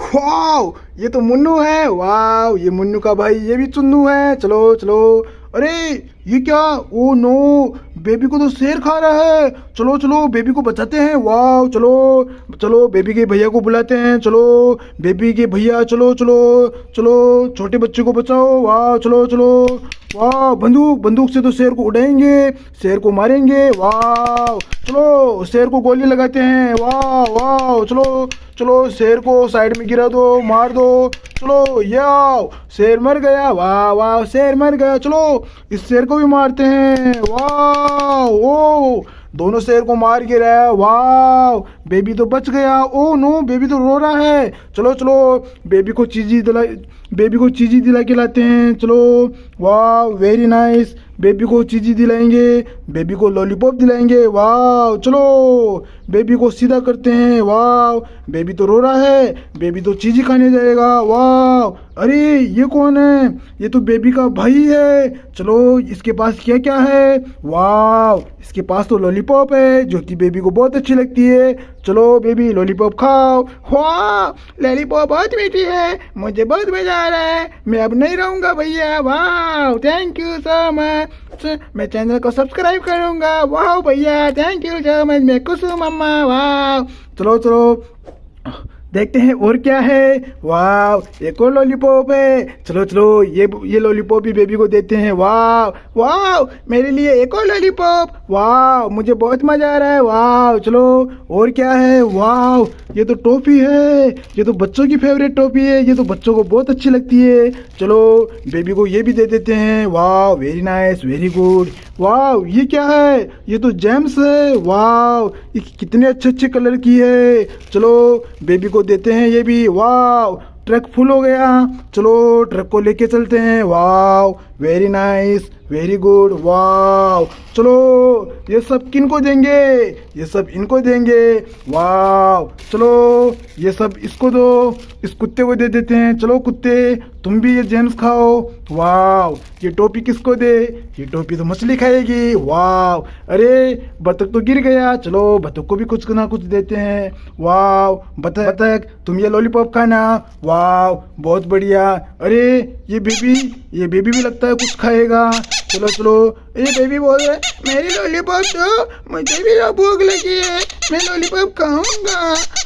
Wow, ये तो मुन्नू है। वाओ, ये मुन्नू का भाई, ये भी चुन्नू है। चलो चलो। अरे ये क्या, ओ नो, बेबी को तो शेर खा रहा है। चलो चलो, बेबी को बचाते हैं। वाओ, चलो चलो, बेबी के भैया को बुलाते हैं। चलो बेबी के भैया, चलो चलो चलो, छोटे बच्चे को बचाओ। वाह, चलो चलो। वाह, बंदूक, बंदूक से तो शेर को उड़ाएंगे, शेर को मारेंगे। वाह, चलो शेर को गोली लगाते हैं। वाह वाह, चलो चलो, शेर को साइड में गिरा दो, मार दो। चलो, याओ, शेर मर गया। वाह वाह, शेर मर गया। चलो इस शेर को भी मारते हैं। वाह, ओ दोनों शेर को मार गिराया। वाह, बेबी तो बच गया। ओ नो, बेबी तो रो रहा है। चलो चलो, बेबी को चीजी दिला के लाते हैं। चलो, वाह वेरी नाइस, बेबी को चीजी दिलाएंगे, बेबी को लॉलीपॉप दिलाएंगे। वाह, चलो बेबी को सीधा करते हैं। वाह, बेबी तो रो रहा है, बेबी तो चीजी खाने जाएगा। वाह, अरे ये कौन है, ये तो बेबी का भाई है। चलो इसके पास क्या क्या है। वाह, इसके पास तो लॉलीपॉप है जो कि बेबी को बहुत अच्छी लगती है। चलो बेबी, लॉलीपॉप खाओ। वाह, लॉलीपॉप बहुत मीठी है, मुझे बहुत मजा आ रहा है, मैं अब नहीं रहूँगा भैया। वाह, थैंक यू सो मच, मैं चैनल को सब्सक्राइब करूँगा। वाह भैया, थैंक यू सो मच, मैं खुश हूँ मम्मा। वाह, चलो चलो देखते हैं और क्या है। वाह, एक और लॉलीपॉप है। चलो चलो, ये लॉलीपॉप भी बेबी को देते हैं। वाह वाह, मेरे लिए एक और लॉलीपॉप। वाह, मुझे बहुत मजा आ रहा है। वाह, चलो और क्या है। वाह, ये तो टॉफी है, ये तो बच्चों की फेवरेट टॉफी है, ये तो बच्चों को बहुत अच्छी लगती है। चलो बेबी को ये भी दे देते हैं। वाह, वेरी नाइस, वेरी गुड। वाह, ये क्या है, ये तो जेम्स है। वाह, ये कितने अच्छे अच्छे कलर की है। चलो बेबी को देते हैं ये भी। वाह, ट्रक फुल हो गया, चलो ट्रक को लेके चलते हैं। वाह, वेरी नाइस, वेरी गुड। वाह, चलो ये सब किनको देंगे, ये सब इनको देंगे। वाह, चलो ये सब इसको दो, इस कुत्ते को दे देते हैं। चलो कुत्ते, तुम भी ये जेम्स खाओ। वाह, ये टोपी किसको दे, ये टोपी तो मछली खाएगी। वाह, अरे बतख तो गिर गया, चलो बतख को भी कुछ ना कुछ देते हैं। वाह, बतख तुम ये लॉलीपॉप खाना। वाह, बहुत बढ़िया। अरे ये बेबी भी लगता है कुछ खाएगा। चलो चलो, ये बेबी बोल रहे मेरी लॉलीपॉप दो, मुझे भी भूख लगी है, मैं लॉलीपॉप खाऊंगा।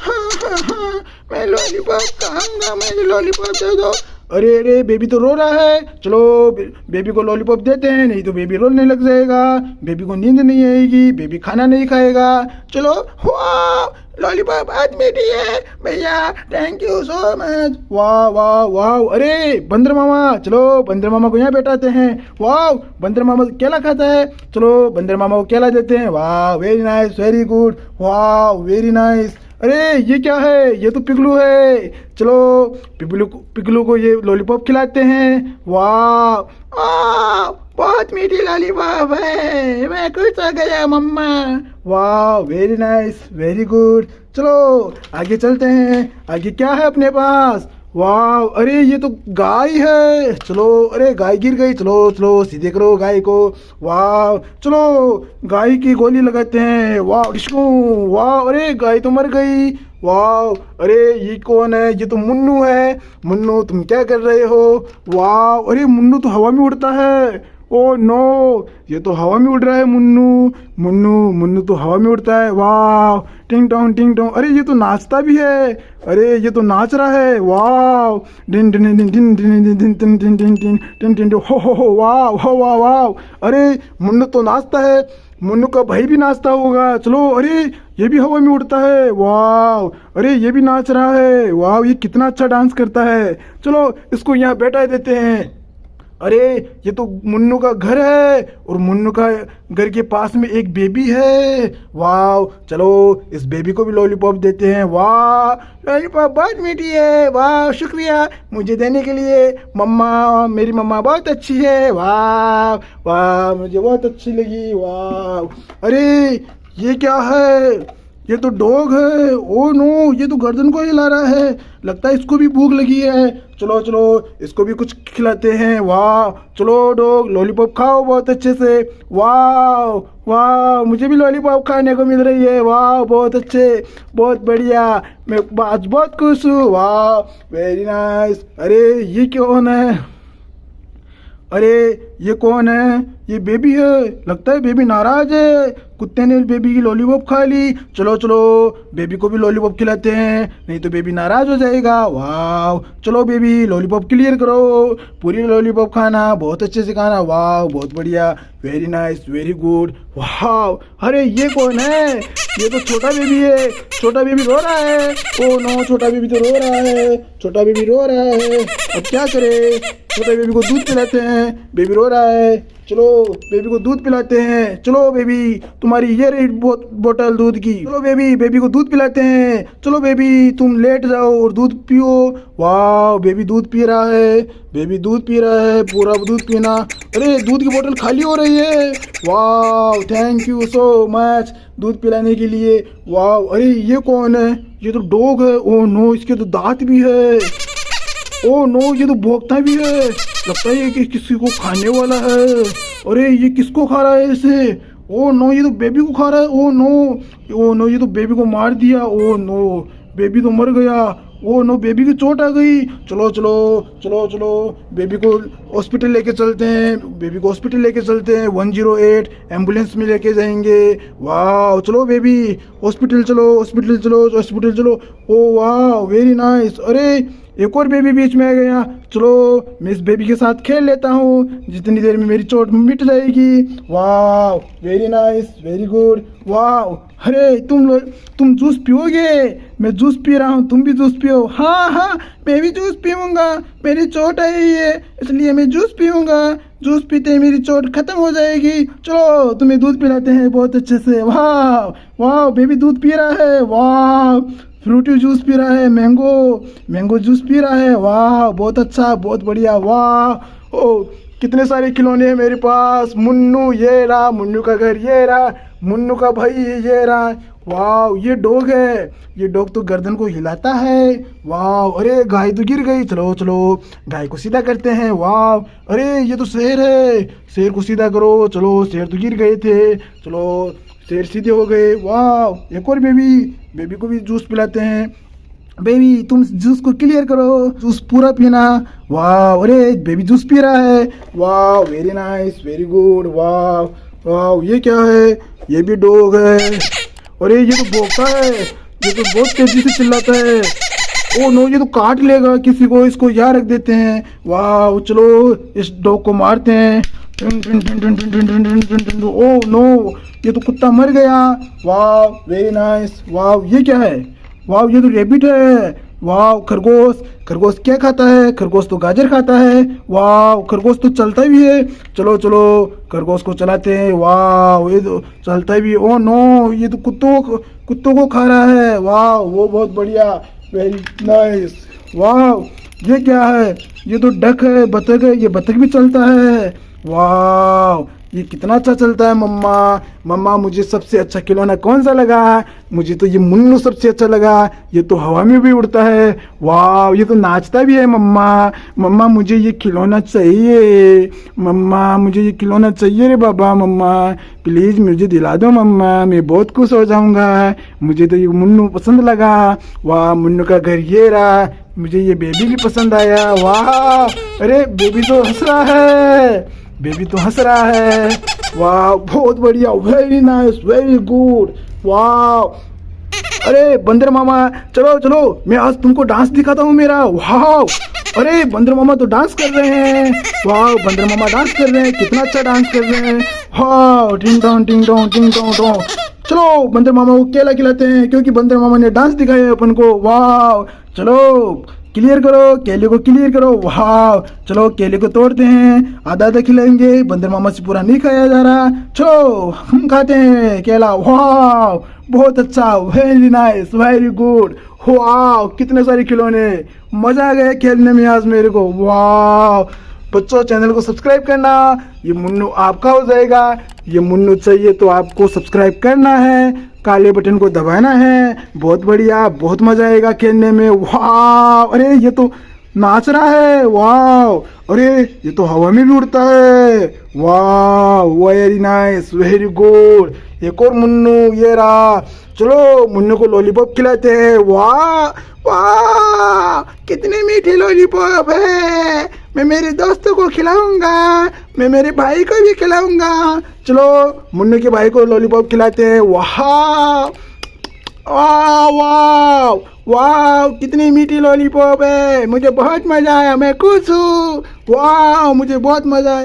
हाँ हाँ हाँ, मैं लॉलीपॉप खाऊंगा, मुझे लॉलीपॉप दे दो। अरे अरे, बेबी तो रो रहा है। चलो बेबी को लॉलीपॉप देते हैं, नहीं तो बेबी रोने लग जाएगा, बेबी को नींद नहीं आएगी, बेबी खाना नहीं खाएगा। चलो, वाह, लॉलीपॉप आज मीठी है भैया, थैंक यू सो मच। वाह वाह वाह, अरे बंदर मामा, चलो बंदर मामा को यहाँ बैठाते हैं। वाह, बंदर मामा केला खाता है, चलो बंदर मामा को केला देते हैं। वाह, वेरी नाइस, वेरी गुड। वाह, वेरी नाइस। अरे ये क्या है, ये तो पिगलू है। चलो पिगलू को ये लॉलीपॉप खिलाते हैं। वाह, बहुत मीठी लॉलीपॉप है, मैं खुश हो गया मम्मा। वाह, वेरी नाइस, वेरी गुड। चलो आगे चलते हैं, आगे क्या है अपने पास। वाह, अरे ये तो गाय है। चलो, अरे गाय गिर गई, चलो चलो सीधे करो गाय को। वाह, चलो गाय की गोली लगाते हैं। वाह डिस्को, वाह, अरे गाय तो मर गई। वाह, अरे ये कौन है, ये तो मुन्नू है। मुन्नू तुम क्या कर रहे हो। वाह, अरे मुन्नू तो हवा में उड़ता है। ओ नो, ये तो हवा में उड़ रहा है मुन्नू। मुन्नू तो हवा में उड़ता है। वाह, टिंग टोंग टिंग टोंग। अरे ये तो नाचता भी है, अरे ये तो नाच रहा है। वाह, डिन डिन डिन डिन डिन डिन डिन डिन डिन डिन डिन डिन डिन, हो वाह वाह वाह वाह। अरे मुन्नू तो नाचता है, मुन्नू का भाई भी नाचता होगा। चलो, अरे ये भी हवा में उड़ता है। वाह, अरे ये भी नाच रहा है। वाह, ये कितना अच्छा डांस करता है। चलो इसको यहाँ बैठा देते हैं। अरे ये तो मुन्नू का घर है और मुन्नू का घर के पास में एक बेबी है। वाह, चलो इस बेबी को भी लॉलीपॉप देते हैं। वाह, लॉलीपॉप बहुत मीठी है। वाह, शुक्रिया मुझे देने के लिए मम्मा, मेरी मम्मा बहुत अच्छी है। वाह वाह, मुझे बहुत अच्छी लगी। वाह, अरे ये क्या है, ये तो डॉग है। ओ नो, ये तो गर्दन को हिला रहा है, लगता है इसको भी भूख लगी है। चलो चलो इसको भी कुछ खिलाते हैं। वाह, चलो डॉग लॉलीपॉप खाओ बहुत अच्छे से। वाह वाह, मुझे भी लॉलीपॉप खाने को मिल रही है। वाह बहुत अच्छे, बहुत बढ़िया, मैं आज बहुत खुश हूँ। वाह वेरी नाइस। अरे ये कौन है? अरे ये कौन है? ये बेबी है, लगता है बेबी नाराज है, कुत्ते ने बेबी की लॉलीपॉप खा ली। चलो चलो बेबी को भी लॉलीपॉप खिलाते हैं, नहीं तो बेबी नाराज हो जाएगा। वाह, चलो बेबी लॉलीपॉप क्लियर करो, पूरी लॉलीपॉप खाना, बहुत अच्छे से खाना। वाह बहुत बढ़िया, वेरी नाइस, वेरी गुड। वाह, अरे ये कौन है? ये तो छोटा बेबी है, छोटा बेबी रो रहा है। ओ नो, छोटा बेबी तो रो रहा है, छोटा बेबी रो रहा है, अब क्या करे? छोटे बेबी को दूध पिलाते हैं, बेबी रो रहा है। चलो बेबी को दूध पिलाते हैं। चलो बेबी, तुम्हारी ये रही बोतल दूध की। चलो बेबी, बेबी को दूध पिलाते हैं। चलो बेबी, तुम लेट जाओ और दूध पियो। वाह, बेबी दूध पी रहा है, बेबी दूध पी रहा है, पूरा दूध पीना। अरे दूध की बोतल खाली हो रही है। वाह, थैंक यू सो मच दूध पिलाने के लिए। वाह, अरे ये कौन है? ये तो डॉग है। ओह नो, इसके तो दांत भी है। ओह नो, ये तो भौंकता भी है, लगता है ये किसी को खाने वाला है। अरे ये किसको खा रहा है इसे? ओह नो, ये तो बेबी को खा रहा है। ओह नो, ओह नो, ये तो बेबी को मार दिया। ओह नो, बेबी तो मर गया। ओह नो, बेबी की चोट आ गई। चलो चलो चलो चलो बेबी को हॉस्पिटल लेके चलते हैं, बेबी को हॉस्पिटल लेके चलते हैं। 108 एम्बुलेंस में लेके जाएंगे। वाह, चलो बेबी हॉस्पिटल चलो, हॉस्पिटल चलो, हॉस्पिटल चलो। ओह वाह, वेरी नाइस। अरे एक और बेबी बीच में आ गया। चलो मैं इस बेबी के साथ खेल लेता हूँ, जितनी देर में मेरी चोट मिट जाएगी। वाह, वेरी नाइस, वेरी गुड। वाह, अरे तुम जूस पियोगे? मैं जूस पी रहा हूँ, तुम भी जूस पियो। हाँ हाँ, मैं भी जूस पीऊँगा, मेरी चोट आई है इसलिए मैं जूस पीऊँगा, जूस पीते ही मेरी चोट खत्म हो जाएगी। चलो तुम्हें दूध पिलाते हैं बहुत अच्छे से। वाह वाह, बेबी दूध पी रहा है। वाह, फ्रूटी जूस पी रहा है, मैंगो जूस पी रहा है। वाह बहुत अच्छा, बहुत बढ़िया। वाह, ओ कितने सारे खिलौने हैं मेरे पास। मुन्नू ये रहा, मुन्नू का घर ये रहा, मुन्नू का भाई ये रहा। वाह, ये डॉग है, ये डॉग तो गर्दन को हिलाता है। वाह, अरे गाय तो गिर गई। चलो चलो गाय को सीधा करते हैं। वाह, अरे ये तो शेर है, शेर को सीधा करो। चलो शेर तो गिर गए थे, चलो शेर सीधे हो गए। वाह, एक और बेबी को भी जूस पिलाते हैं। बेबी तुम जूस को क्लियर करो, जूस पूरा पीना। वाह, अरे बेबी जूस पी रहा है। वाह, वेरी नाइस, वेरी गुड। वाह वाह, ये क्या है? ये भी डॉग है। अरे ये तो भौंकता है, ये तो बहुत तेजी से चिल्लाता है। ओ नो, ये तो काट लेगा किसी को, इसको यहाँ रख देते हैं। वाह, चलो इस डॉग को मारते हैं। ओ नो, ये तो कुत्ता मर गया। वाह, वेरी नाइस। वाह, ये क्या है? वाह, ये तो रैबिट है। वाह, खरगोश क्या खाता है? खरगोश तो गाजर खाता है। वाह, खरगोश तो चलता भी है। चलो चलो खरगोश को चलाते हैं। वाह, ये तो चलता भी है। ओ नो, ये तो कुत्तों को खा रहा है। वाह, वो बहुत बढ़िया, वेरी नाइस। वाह, ये क्या है? ये तो डक है, बतख है, ये बतख भी चलता है। वाह, ये कितना अच्छा चलता है। मम्मा मुझे सबसे अच्छा खिलौना कौन सा लगा? मुझे तो ये मुन्नू सबसे अच्छा लगा, ये तो हवा में भी उड़ता है। वाह, ये तो नाचता भी है। मम्मा मुझे ये खिलौना चाहिए, मम्मा मुझे ये खिलौना चाहिए रे बाबा। मम्मा प्लीज़ मुझे दिला दो मम्मा, मैं बहुत खुश हो जाऊंगा। मुझे तो ये मुन्नू पसंद लगा। वाह, मुन्नू का घर ये रहा, मुझे ये बेबी भी पसंद आया। वाह, अरे बेबी तो हंस रहा है, बेबी तो हंस रहा है। वाह, बहुत बढ़िया, वेरी नाइस, वेरी गुड। वाह, अरे बंदर मामा चलो चलो, मैं आज तुमको डांस दिखाता हूँ मेरा। वाह, अरे बंदर मामा तो डांस कर रहे हैं। वाह, बंदर मामा डांस कर रहे हैं, कितना अच्छा डांस कर रहे हैं। हाँ, टिंग टोंग टिंग टोंग टिंग टोंग टोंग। चलो बंदर मामा को केला खिलाते हैं, क्योंकि बंदर मामा ने डांस दिखाया है अपन को। वाह, चलो क्लियर करो, केले को क्लियर करो। वाह, चलो केले को तोड़ते हैं, आधा आधा खिलाएंगे, बंदर मामा से पूरा नहीं खाया जा रहा। चलो हम खाते हैं केला। वाह, बहुत अच्छा, वेरी नाइस, वेरी गुड। वाह, कितने सारे खिलौने, मजा आ गया खेलने में आज मेरे को। वाह, बच्चों चैनल को सब्सक्राइब करना। ये मुन्नू आपका हो जाएगा। ये मुन्नू चाहिए तो आपको सब्सक्राइब करना है, काले बटन को दबाना है। बहुत बढ़िया, बहुत मजा आएगा खेलने में। वाह, अरे ये तो नाच रहा है। वाह, अरे ये तो हवा में भी उड़ता है। वाह, वेरी नाइस, वेरी गुड। एक और मुन्नू ये रहा। चलो मुन्नू को लॉलीपॉप खिलाते हैं। वाह वाह, कितने मीठे लॉलीपॉप है। मैं मेरे दोस्तों को खिलाऊंगा, मैं मेरे भाई को भी खिलाऊंगा। चलो मुन्नू के भाई को लॉलीपॉप खिलाते हैं। वाह वाह वाह वाह, कितनी मीठी लॉलीपॉप है। मुझे बहुत मजा आया, मैं खुश हूँ। वाह, मुझे बहुत मजा आया।